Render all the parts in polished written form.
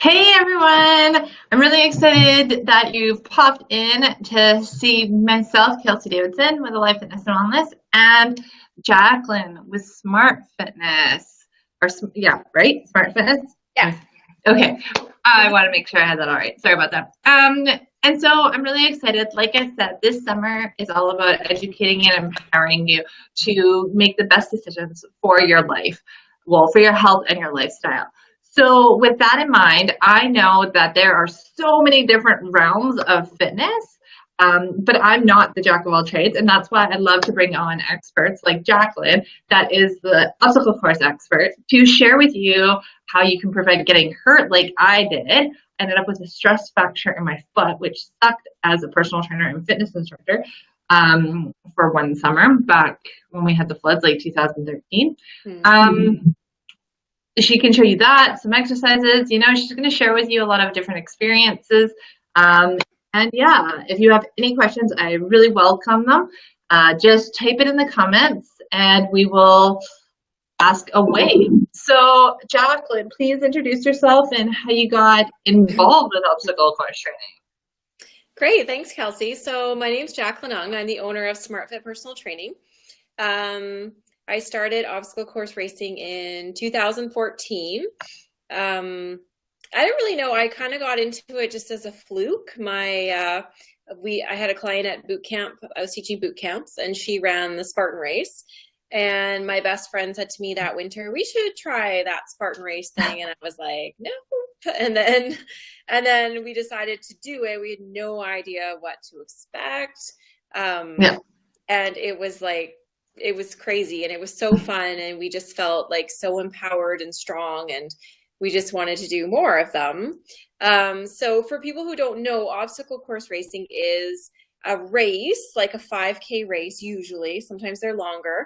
Hey everyone! I'm really excited that you've popped in to see myself, Kelsey Davidson, with a Life Fitness and Wellness, and Jaclyn with Smart Fitness. Yeah, right? Smart Fitness? Yeah. Okay. I want to make sure I had that all right. Sorry about that. And so I'm really excited. Like I said, this summer is all about educating and empowering you to make the best decisions for your life, well, for your health and your lifestyle. So, with that in mind, I know that there are so many different realms of fitness, but I'm not the jack of all trades, and that's why I love to bring on experts like Jaclyn, that is the obstacle course expert, to share with you how you can prevent getting hurt like I did. I ended up with a stress fracture in my foot, which sucked as a personal trainer and fitness instructor for one summer back when we had the floods, like 2013. Um, she can show you that, some exercises. She's going to share with you a lot of different experiences. Um, and yeah, if you have any questions, I really welcome them. Just type it in the comments and we will ask away. So, Jaclyn, please introduce yourself and how you got involved with obstacle course training. Great. Thanks, Kelsey. So my name's Jaclyn. I'm the owner of Smart Fit Personal Training. I started obstacle course racing in 2014. I don't really know. I kind of got into it just as a fluke. I had a client at boot camp. I was teaching boot camps, and she ran the Spartan Race. And my best friend said to me that winter, we should try that Spartan Race thing. And I was like, no. And then we decided to do it. We had no idea what to expect. Yeah. And it was crazy and it was so fun. And we just felt like so empowered and strong. And we just wanted to do more of them. So for people who don't know, obstacle course racing is a race, like a 5K race, usually, sometimes they're longer,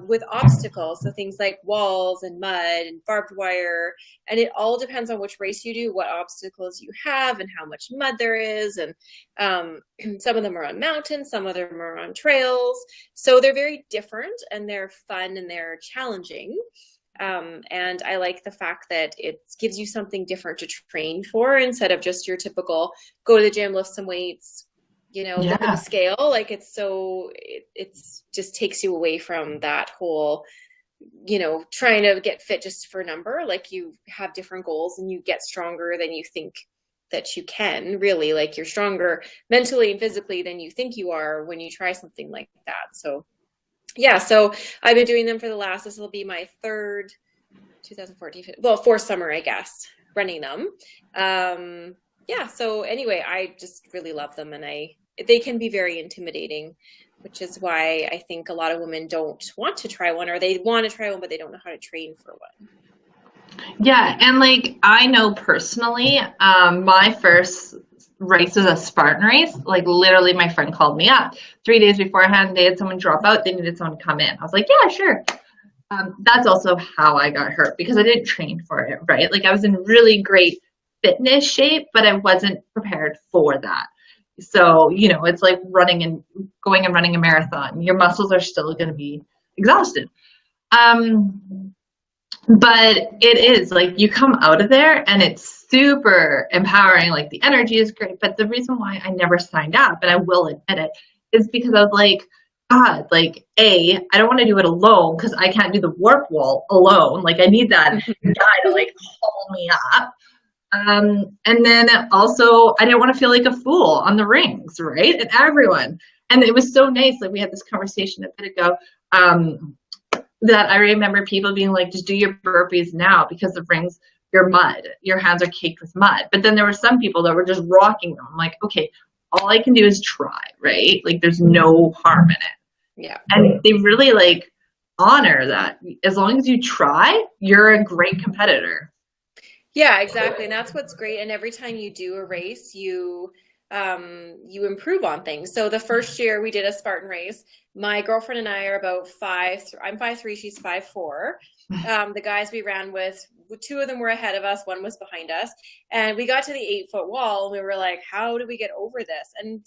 with obstacles. So things like walls and mud and barbed wire. And it all depends on which race you do, what obstacles you have and how much mud there is. And some of them are on mountains, some of them are on trails. So they're very different and they're fun and they're challenging. And I like the fact that it gives you something different to train for instead of just your typical go to the gym, lift some weights, look at the scale. Like it's just takes you away from that whole, trying to get fit just for a number. Like you have different goals and you get stronger than you think that you can, really. Like you're stronger mentally and physically than you think you are when you try something like that. So yeah, so I've been doing them for this will be my third 2014, fourth summer, I guess, running them. Yeah, so anyway, I just really love them, and they can be very intimidating, which is why I think a lot of women don't want to try one, or they want to try one, but they don't know how to train for one. Yeah, and like I know personally, my first race was a Spartan race. Like literally, my friend called me up 3 days beforehand. They had someone drop out. They needed someone to come in. I was like, yeah, sure. That's also how I got hurt because I didn't train for it, right? Like I was in really great fitness shape, but I wasn't prepared for that. So, it's like going and running a marathon. Your muscles are still going to be exhausted. But it is like you come out of there and it's super empowering. Like the energy is great. But the reason why I never signed up, and I will admit it, is because I was like, God, like, I don't want to do it alone because I can't do the warp wall alone. Like, I need that guy to like haul me up. And then also, I didn't want to feel like a fool on the rings, right? And everyone. And it was so nice. Like, we had this conversation a bit ago. That I remember people being like, just do your burpees now because the rings, your mud, your hands are caked with mud. But then there were some people that were just rocking them. I'm like, okay, all I can do is try, right? Like there's no harm in it. Yeah. And they really like honor that. As long as you try, you're a great competitor. Yeah, exactly. And that's what's great. And every time you do a race, you improve on things. So the first year we did a Spartan race, my girlfriend and I are about I'm 5'3", she's 5'4". The guys we ran with, two of them were ahead of us, one was behind us. And we got to the 8-foot wall and we were like, how do we get over this? And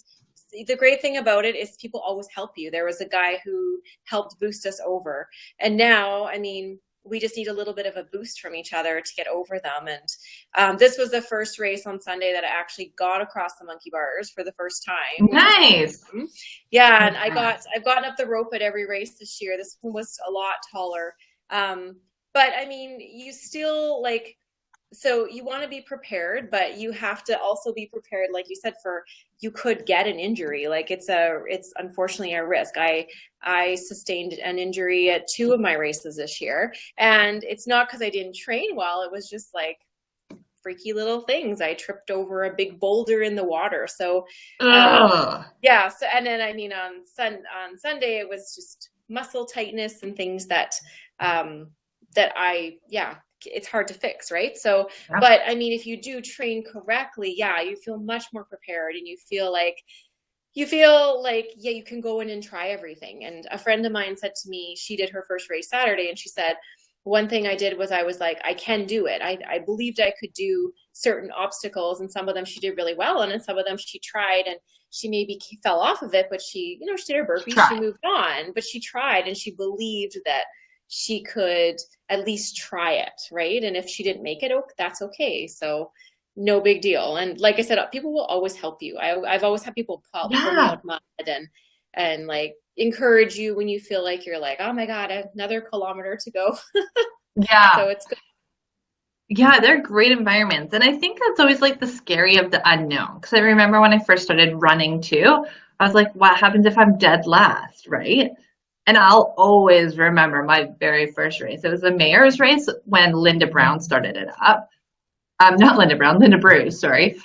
the great thing about it is people always help you. There was a guy who helped boost us over. And now, I mean, we just need a little bit of a boost from each other to get over them. And this was the first race on Sunday that I actually got across the monkey bars for the first time. Nice. Awesome. Yeah, and I've gotten up the rope at every race this year. This one was a lot taller. But I mean, you still like, so you want to be prepared, but you have to also be prepared, like you said, for you could get an injury. Like it's unfortunately a risk. I sustained an injury at 2 of my races this year, and it's not because I didn't train well. It was just like freaky little things. I tripped over a big boulder in the water. So yeah. So, and then I mean on Sunday it was just muscle tightness and things that it's hard to fix, right? So, yeah. But I mean, if you do train correctly, yeah, you feel much more prepared, and you feel like, yeah, you can go in and try everything. And a friend of mine said to me, she did her first race Saturday, and she said, one thing I did was I was like, I can do it. I believed I could do certain obstacles, and some of them she did really well on, and some of them she tried and she maybe fell off of it, but she did her burpees, she moved on, but she tried, and she believed that she could at least try it, right? And if she didn't make it, that's okay. So no big deal. And like I said, people will always help you. I've always had people pull me out of mud and like encourage you when you feel like you're like, oh my God, another kilometer to go. Yeah. So it's good. Yeah, they're great environments. And I think that's always like the scary of the unknown. Because I remember when I first started running too, I was like, what happens if I'm dead last, right? And I'll always remember my very first race. It was the mayor's race when Linda Brown started it up. Not Linda Brown, Linda Bruce, sorry.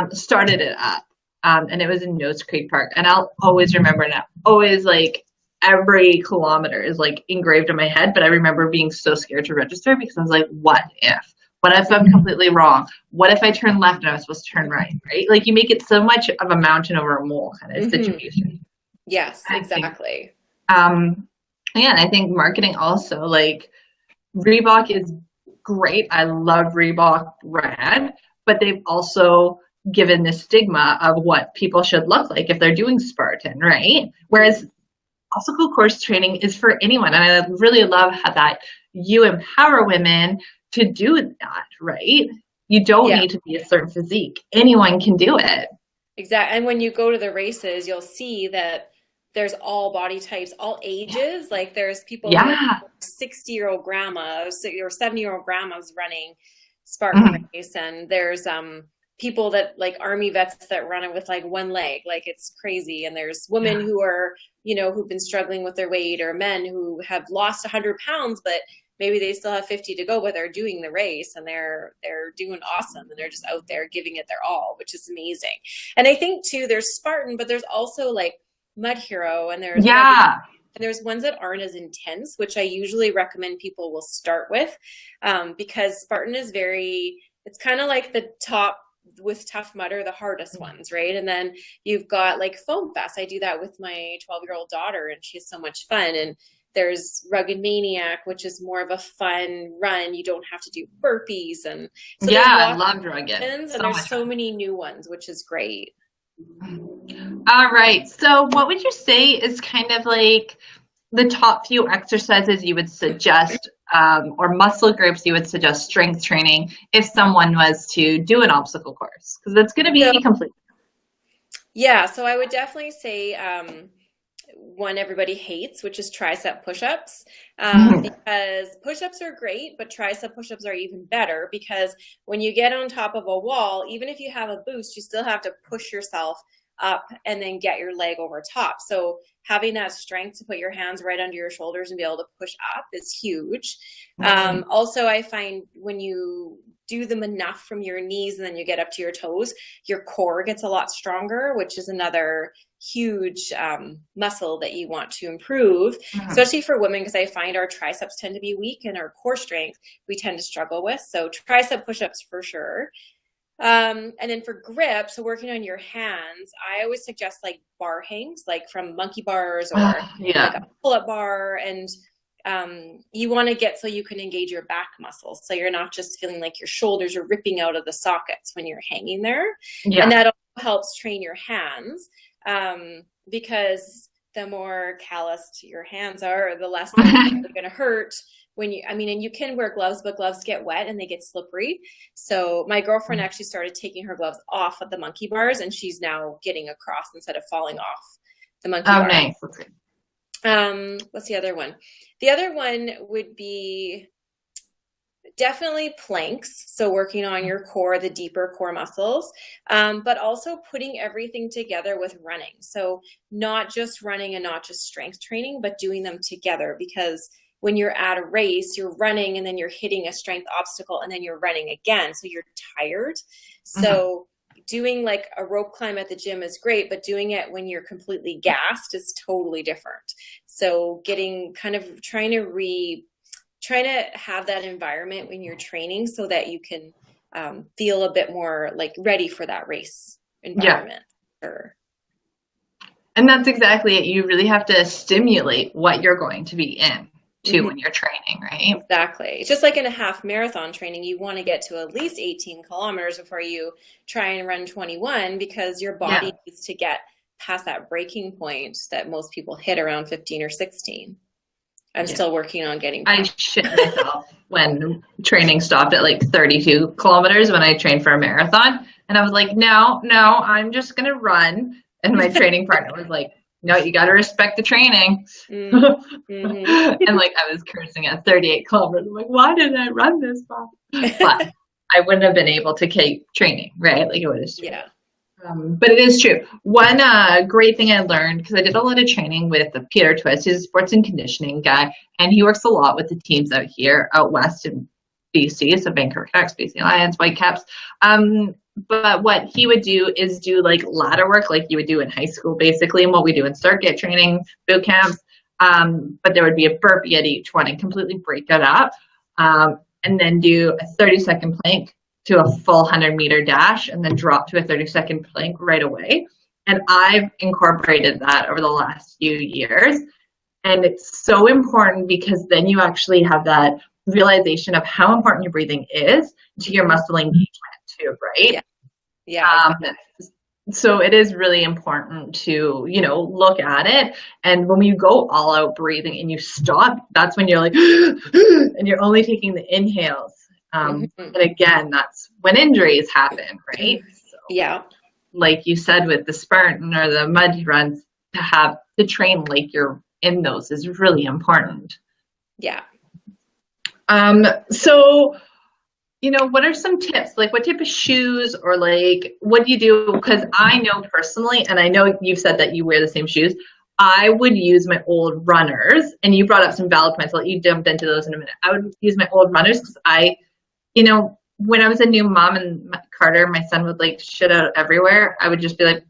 Started it up. And it was in Nose Creek Park. And I'll always remember now. Always like every kilometer is like engraved in my head. But I remember being so scared to register because I was like, what if? What if I'm completely wrong? What if I turn left and I was supposed to turn right? Right? Like you make it so much of a mountain over a mole kind of situation. Yes, exactly. Yeah, and I think marketing also, like Reebok is great. I love Reebok brand, but they've also given this stigma of what people should look like if they're doing Spartan, right? Whereas obstacle course training is for anyone. And I really love how that you empower women to do that, right? You don't need to be a certain physique. Anyone can do it. Exactly. And when you go to the races, you'll see that there's all body types, all ages. Like there's people, 60-year-old grandmas or 70-year-old grandmas running Spartan Race, and there's people that like army vets that run it with like one leg, like it's crazy. And there's women who are, who've been struggling with their weight, or men who have lost 100 pounds, but maybe they still have 50 to go, but they're doing the race and they're doing awesome, and they're just out there giving it their all, which is amazing. And I think too, there's Spartan, but there's also like Mud Hero, and there's ones that aren't as intense, which I usually recommend people will start with, because Spartan is it's kind of like the top with Tough Mudder, the hardest ones, right? And then you've got like Foam Fest. I do that with my 12-year-old daughter, and she has so much fun. And there's Rugged Maniac, which is more of a fun run. You don't have to do burpees, and so I love Rugged. And there's so many new ones, which is great. All right. So what would you say is kind of like the top few exercises you would suggest, or muscle groups you would suggest strength training if someone was to do an obstacle course? Because that's going to be complete. Yeah. So I would definitely say one everybody hates, which is tricep push-ups, because push-ups are great, but tricep push-ups are even better, because when you get on top of a wall, even if you have a boost, you still have to push yourself up and then get your leg over top. So having that strength to put your hands right under your shoulders and be able to push up is huge. Also, I find when you do them enough from your knees and then you get up to your toes, your core gets a lot stronger, which is another huge muscle that you want to improve, especially for women, because I find our triceps tend to be weak and our core strength we tend to struggle with. So tricep push-ups for sure. And then for grip, so working on your hands, I always suggest like bar hangs, like from monkey bars or like a pull-up bar. And you want to get so you can engage your back muscles, so you're not just feeling like your shoulders are ripping out of the sockets when you're hanging there. And that also helps train your hands, because the more calloused your hands are, the less they're going to hurt when you, I mean, and you can wear gloves, but gloves get wet and they get slippery. So my girlfriend actually started taking her gloves off at the monkey bars, and she's now getting across instead of falling off the monkey bar. Nice. What's the other one? The other one would be definitely planks. So working on your core, the deeper core muscles, but also putting everything together with running. So not just running and not just strength training, but doing them together, because when you're at a race, you're running and then you're hitting a strength obstacle and then you're running again. So you're tired. So doing like a rope climb at the gym is great, but doing it when you're completely gassed is totally different. So getting kind of trying to have that environment when you're training so that you can feel a bit more like ready for that race environment. Yeah. And that's exactly it. You really have to stimulate what you're going to be in too when you're training, right? Exactly. It's just like in a half marathon training, you want to get to at least 18 kilometers before you try and run 21, because your body needs to get past that breaking point that most people hit around 15 or 16. I'm still working on getting back. I shit myself when training stopped at like 32 kilometers when I trained for a marathon. And I was like, no, I'm just going to run. And my training partner was like, no, you got to respect the training. And like I was cursing at 38 kilometers. I'm like, why did I run this far? But I wouldn't have been able to keep training, right? Like it would have. But it is true. One great thing I learned, because I did a lot of training with Peter Twist, he's a sports and conditioning guy, and he works a lot with the teams out west in BC, so Vancouver Canucks, BC Lions, Whitecaps. But what he would do is do like ladder work like you would do in high school, basically, and what we do in circuit training, boot camps. But there would be a burpee at each one and completely break it up, and then do a 30-second plank to a full 100-meter dash, and then drop to a 30-second plank right away. And I've incorporated that over the last few years. And it's so important, because then you actually have that realization of how important your breathing is to your muscle engagement too, right? So it is really important to, look at it. And when you go all out breathing and you stop, that's when you're like, and you're only taking the inhales. And again, that's when injuries happen, right? So, like you said with the Spartan or the mud runs, to train like you're in those is really important. So, what are some tips? Like, what type of shoes, or like, what do you do? Because I know personally, and I know you've said that you wear the same shoes, I would use my old runners, and you brought up some valid points. I'll let you jump into those in a minute. I would use my old runners because when I was a new mom and Carter, my son, would like shit out everywhere, I would just be like,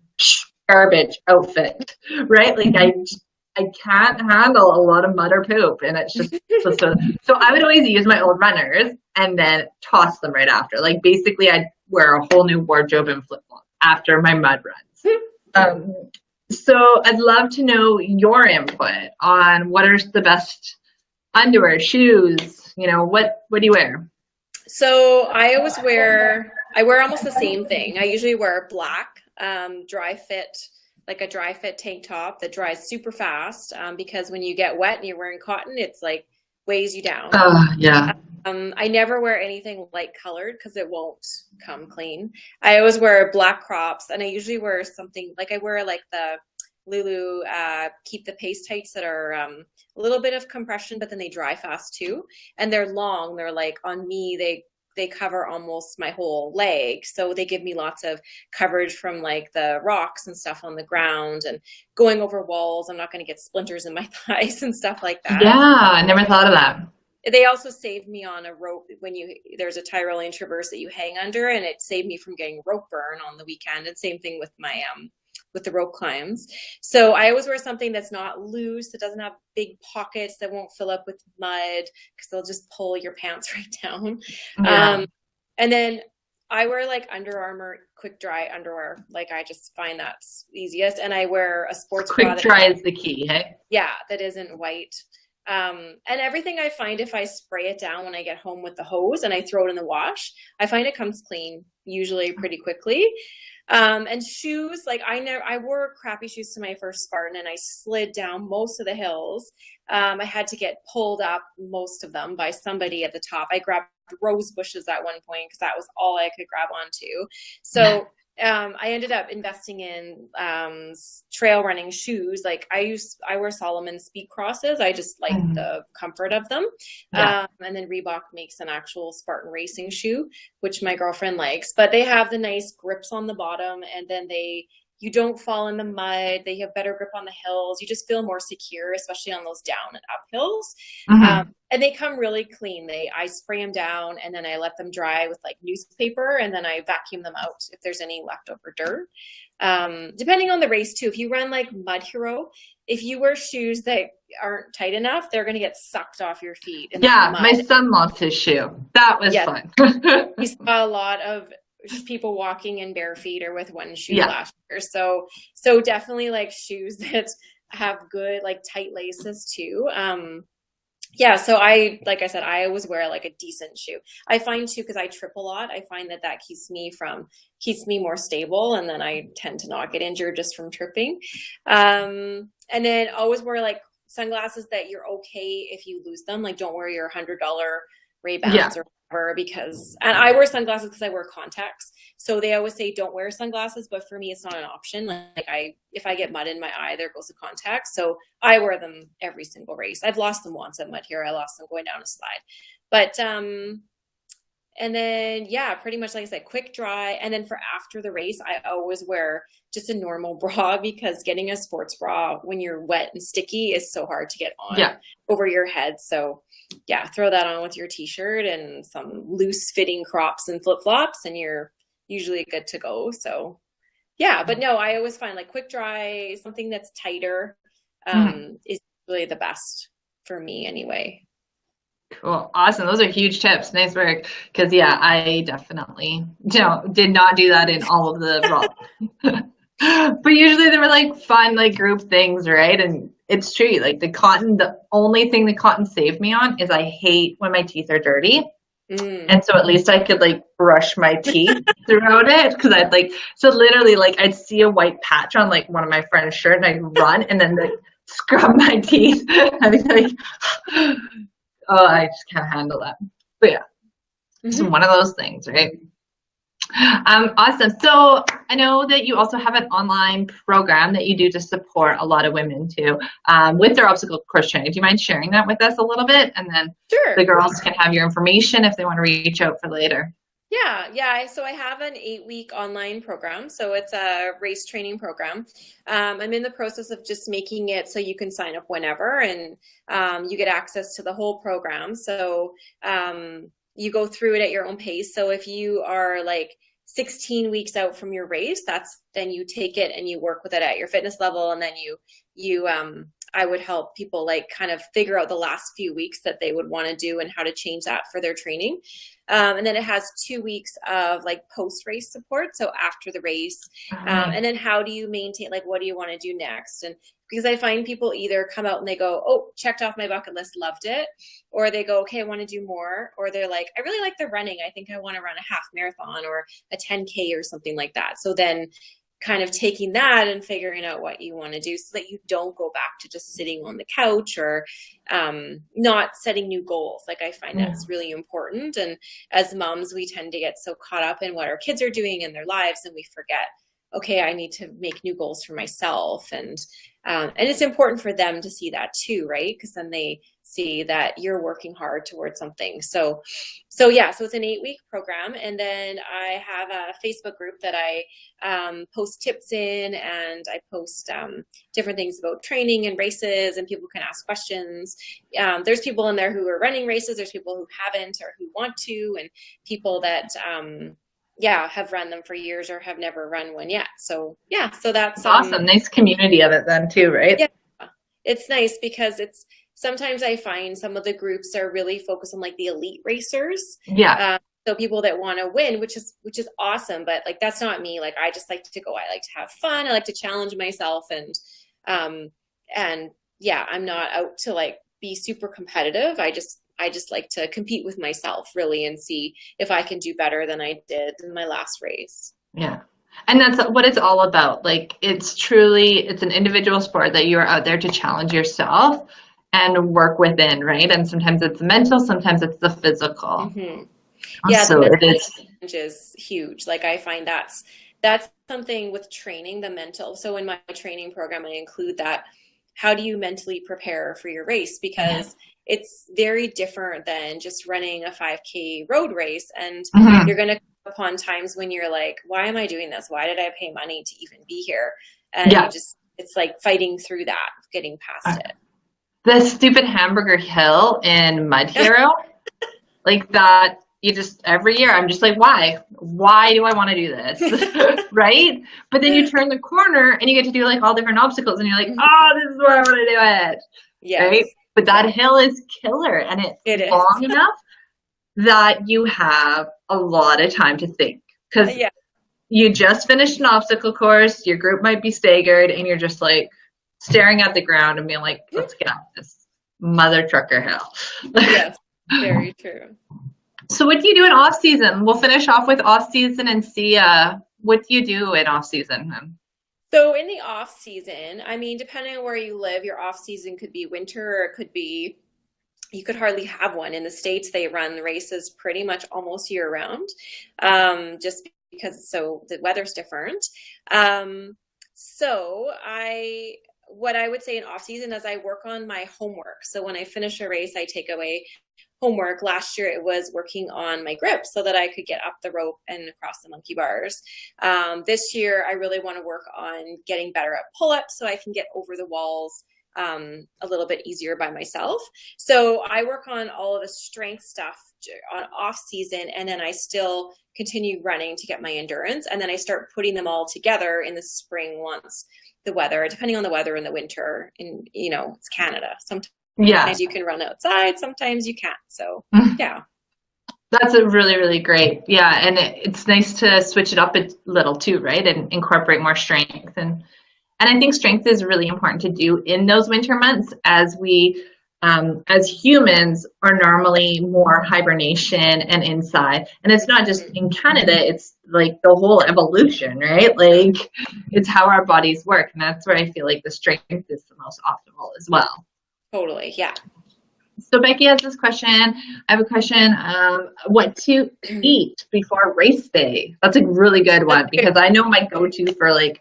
garbage outfit, right? Like I can't handle a lot of mud or poop, and it's just so I would always use my old runners and then toss them right after. Like basically I'd wear a whole new wardrobe and flip-flops after my mud runs. So I'd love to know your input on what are the best underwear, shoes, what do you wear? So I wear almost the same thing. I usually wear black, dry fit, like a dry fit tank top that dries super fast, because when you get wet and you're wearing cotton, it's like weighs you down. I never wear anything light colored because it won't come clean. I always wear black crops, and I usually wear something like I wear like the Lulu keep the pace tights that are a little bit of compression, but then they dry fast too, and they're long. They're like on me, they cover almost my whole leg, so they give me lots of coverage from like the rocks and stuff on the ground and going over walls. I'm not going to get splinters in my thighs and stuff like that. I never thought of that. They also saved me on a rope when there's a Tyrolean traverse that you hang under, and it saved me from getting rope burn on the weekend. And same thing with my with the rope climbs. So I always wear something that's not loose, that doesn't have big pockets, that won't fill up with mud, because they'll just pull your pants right down. And then I wear like Under Armour quick dry underwear. Like I just find that's easiest. And I wear a sports bra. Quick dry is the key, hey? Yeah, that isn't white. And everything I find, if I spray it down when I get home with the hose and I throw it in the wash, I find it comes clean usually pretty quickly. And shoes, like I wore crappy shoes to my first Spartan and I slid down most of the hills. I had to get pulled up most of them by somebody at the top. I grabbed rose bushes at one point because that was all I could grab onto. So I ended up investing in trail running shoes. Like I wear Solomon Speed Crosses. I just like the comfort of them. And then Reebok makes an actual Spartan racing shoe, which my girlfriend likes. But they have the nice grips on the bottom, and then you don't fall in the mud. They have better grip on the hills. You just feel more secure, especially on those down and up hills. And they come really clean. I spray them down and then I let them dry with like newspaper, and then I vacuum them out if there's any leftover dirt. Depending on the race too, if you run like Mud Hero, if you wear shoes that aren't tight enough, they're going to get sucked off your feet. My son lost his shoe. That was fun. We saw a lot of people walking in bare feet or with one shoe last year. So definitely like shoes that have good like tight laces too. So like I said, I always wear like a decent shoe. I find too, because I trip a lot, I find that keeps me more stable, and then I tend to not get injured just from tripping. And then always wear like sunglasses that you're okay if you lose them. Like don't wear your $100 Ray-Bans or whatever, and I wear sunglasses because I wear contacts. So they always say don't wear sunglasses, but for me it's not an option. Like if I get mud in my eye, there goes the contacts. So I wear them every single race. I've lost them once at Mud Hero. I lost them going down a slide. But and then pretty much like I said, quick dry. And then for after the race, I always wear just a normal bra, because getting a sports bra when you're wet and sticky is so hard to get on over your head. So throw that on with your t-shirt and some loose fitting crops and flip-flops, and you're usually good to go. So but no, I always find like quick dry, something that's tighter is really the best for me anyway. Cool. Awesome. Those are huge tips. Nice work. Because I definitely did not do that in all of the raw. But usually they were like fun, like group things, right? And it's true. Like the only thing the cotton saved me on is I hate when my teeth are dirty. And so at least I could like brush my teeth throughout it, because so literally like I'd see a white patch on like one of my friend's shirt and I'd run and then like scrub my teeth. I'd be like, oh, I just can't handle that. But it's one of those things, right? Awesome. So I know that you also have an online program that you do to support a lot of women too, with their obstacle course training. Do you mind sharing that with us a little bit? And then the girls can have your information if they want to reach out for later. So I have an 8-week online program. So it's a race training program. I'm in the process of just making it so you can sign up whenever, and you get access to the whole program. So you go through it at your own pace. So if you are like 16 weeks out from your race, then you take it and you work with it at your fitness level. And then I would help people like kind of figure out the last few weeks that they would want to do and how to change that for their training. And then it has 2 weeks of like post-race support. So after the race, and then how do you maintain, like, what do you want to do next? And because I find people either come out and they go, oh, checked off my bucket list, loved it. Or they go, okay, I want to do more. Or they're like, I really like the running. I think I want to run a half marathon or a 10K or something like that. So then kind of taking that and figuring out what you want to do so that you don't go back to just sitting on the couch or not setting new goals. Like I find that's really important. And as moms, we tend to get so caught up in what our kids are doing in their lives, and we forget, okay, I need to make new goals for myself. And it's important for them to see that too, right? Because then they see that you're working hard towards something. So it's an 8-week program. And then I have a Facebook group that I post tips in, and I post different things about training and races, and people can ask questions. There's people in there who are running races. There's people who haven't or who want to, and people that have run them for years or have never run one yet. So that's awesome. Nice community of it then too, right? Yeah, it's nice because sometimes I find some of the groups are really focused on like the elite racers. So people that want to win, which is awesome, but like that's not me. Like I just like to go. I like to have fun. I like to challenge myself, and I'm not out to like be super competitive. I just like to compete with myself really and see if I can do better than I did in my last race. Yeah. And that's what it's all about. Like it's an individual sport that you are out there to challenge yourself and work within, right? And sometimes it's mental, sometimes it's the physical. Hmm. Yeah, the So mental it is, challenge is huge. Like I find that's something with training, the mental. So in my training program, I include that. How do you mentally prepare for your race? Because it's very different than just running a 5K road race. And you're mhm. going to come upon times when you're like, why am I doing this? Why did I pay money to even be here? And Yeah. it's like fighting through that, getting past The stupid hamburger hill in Mud it. Hero, like that, you just, every year, I'm just like, why? Why do I want to do this? Right? But then you turn the corner and you get to do like all different obstacles and you're like, oh, this is where I want to do it. Yes. Right? But that Yeah, hill is killer and it's it is. long enough that you have a lot of time to think. Because Yeah. you just finished an obstacle course, your group might be staggered, and you're just like staring at the ground and being like, let's get off this mother trucker hill. Yes. Very true. So what do you do in off season? We'll finish off with off season and see what do you do in off season? So in the off season, I mean, depending on where you live, your off season could be winter or it could be you could hardly have one. In the States, they run races pretty much almost year round, just because so the weather's different. So what I would say in off season is I work on my homework. So when I finish a race, I take away homework. Last year it was working on my grip so that I could get up the rope and across the monkey bars. This year I really want to work on getting better at pull-ups so I can get over the walls a little bit easier by myself. So I work on all of the strength stuff on off season, and then I still continue running to get my endurance. And then I start putting them all together in the spring once the weather, depending on the weather in the winter. And, it's Canada. Sometimes Yeah. you can run outside, sometimes you can't. So, yeah. That's a really, really great. Yeah, and it's nice to switch it up a little too, right? And incorporate more strength. And I think strength is really important to do in those winter months as as humans are normally more hibernation and inside. And it's not just in Canada, it's like the whole evolution, right? Like it's how our bodies work. And that's where I feel like the strength is the most optimal as well. Totally. Yeah. So Becky has this question. I have a question. What to eat before race day? That's a really good one because I know my go-to for like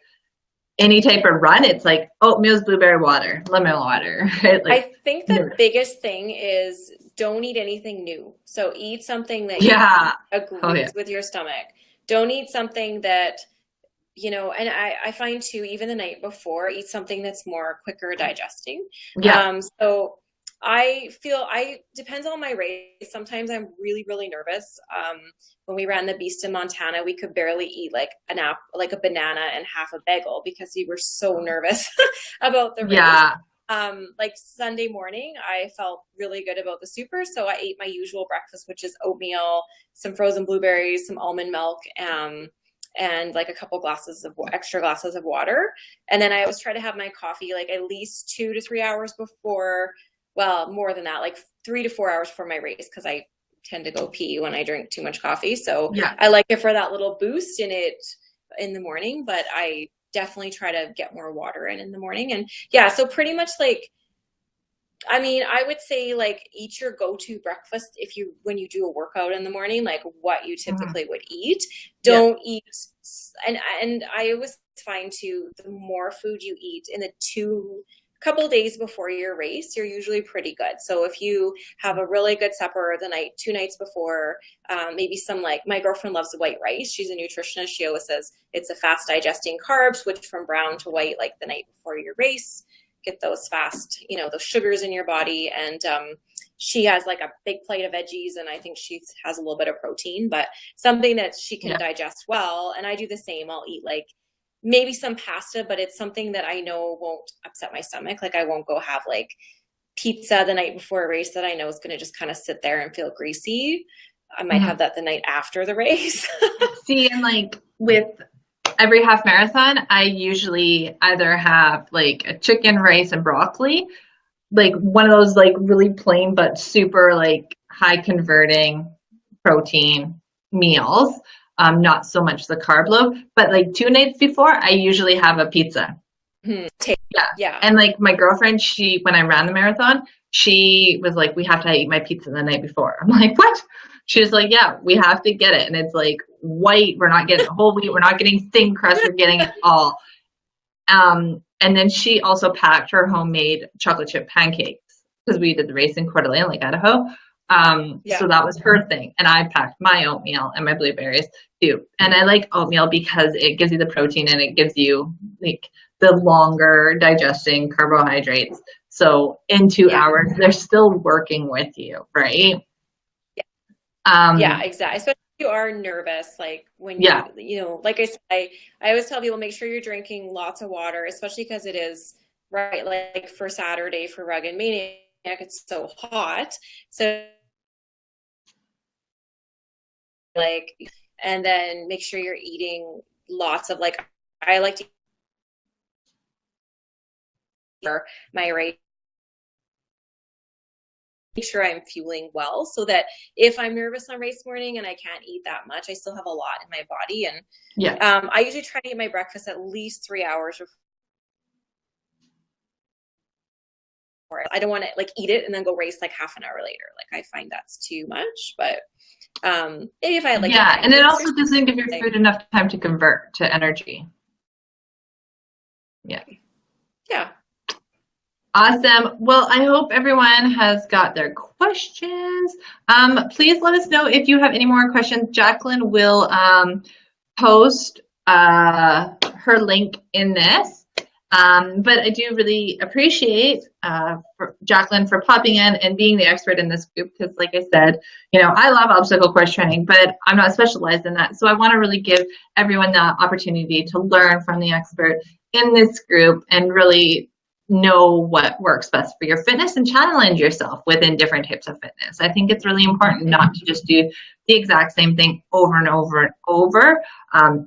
any type of run, it's like oatmeal, blueberry water, lemon water, right? Like, I think the biggest thing is don't eat anything new. So eat something that agrees with your stomach. Don't eat something that, and I find too, even the night before, eat something that's more quicker digesting. Yeah. So I feel depends on my race. Sometimes I'm really, really nervous. When we ran the Beast in Montana, we could barely eat like a banana and half a bagel because we were so nervous about the race. Yeah. Like Sunday morning, I felt really good about the super. So I ate my usual breakfast, which is oatmeal, some frozen blueberries, some almond milk, and like a couple extra glasses of water. And then I always try to have my coffee like at least 2 to 3 hours before. Well, more than that, like 3 to 4 hours before my race, because I tend to go pee when I drink too much coffee. So Yeah. I like it for that little boost in the morning, but I definitely try to get more water in the morning. And yeah, so pretty much like, I mean, I would say like eat your go-to breakfast when you do a workout in the morning, like what you typically would eat. Don't eat, and I always find too, the more food you eat in the couple days before your race, you're usually pretty good. So if you have a really good supper 2 nights before, maybe some, like my girlfriend loves white rice. She's a nutritionist. She always says it's a fast digesting carb, switch from brown to white like the night before your race, get those fast, those sugars in your body. And she has like a big plate of veggies, and I think she has a little bit of protein, but something that she can digest well. And I do the same. I'll eat like maybe some pasta, but it's something that I know won't upset my stomach. Like I won't go have like pizza the night before a race that I know is going to just kind of sit there and feel greasy. I might have that the night after the race. See, and like with every half marathon, I usually either have like a chicken, rice, and broccoli, like one of those like really plain but super like high converting protein meals. not so much the carb load. But like 2 nights before, I usually have a pizza. Yeah. And like my girlfriend, when I ran the marathon, she was like, we have to eat my pizza the night before. I'm like, what? She was like, yeah, we have to get it. And it's like white. We're not getting whole wheat. We're not getting thin crust. We're getting it all. And then she also packed her homemade chocolate chip pancakes because we did the race in Coeur d'Alene, like Idaho. So that was her thing. And I packed my oatmeal and my blueberries too. And I like oatmeal because it gives you the protein and it gives you like the longer digesting carbohydrates. So in 2 hours, they're still working with you, right? Yeah, exactly. Especially if you are nervous, like when you know, like I said, I always tell people, make sure you're drinking lots of water, especially because it is, right, like for Saturday for Rugged Maniac, it's so hot. So like, and then make sure you're eating lots of, like, I like to eat my race, make sure I'm fueling well so that if I'm nervous on race morning and I can't eat that much, I still have a lot in my body. And I usually try to eat my breakfast at least 3 hours before. I don't want to like eat it and then go race like half an hour later. Like I find that's too much, but maybe if I like and it also doesn't give your food enough time to convert to energy. Yeah. Awesome. Well, I hope everyone has got their questions. Please let us know if you have any more questions. Jaclyn will post her link in this. But I do really appreciate Jaclyn for popping in and being the expert in this group because, like I said, you know, I love obstacle course training, but I'm not specialized in that. So I want to really give everyone the opportunity to learn from the expert in this group and really know what works best for your fitness and challenge yourself within different types of fitness. I think it's really important not to just do the exact same thing over and over and over.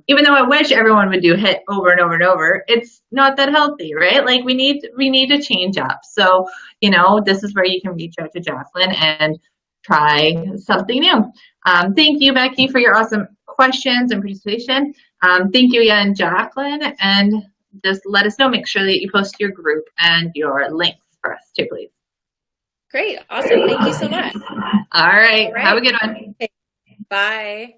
Even though I wish everyone would do HIIT over and over and over, it's not that healthy, right? Like we need to change up. So, you know, this is where you can reach out to Jaclyn and try something new. Thank you, Becky, for your awesome questions and participation. Thank you again, Jaclyn, and just let us know. Make sure that you post your group and your links for us too, please. Great. Awesome. Thank you so much. All right. Have a good one. Bye.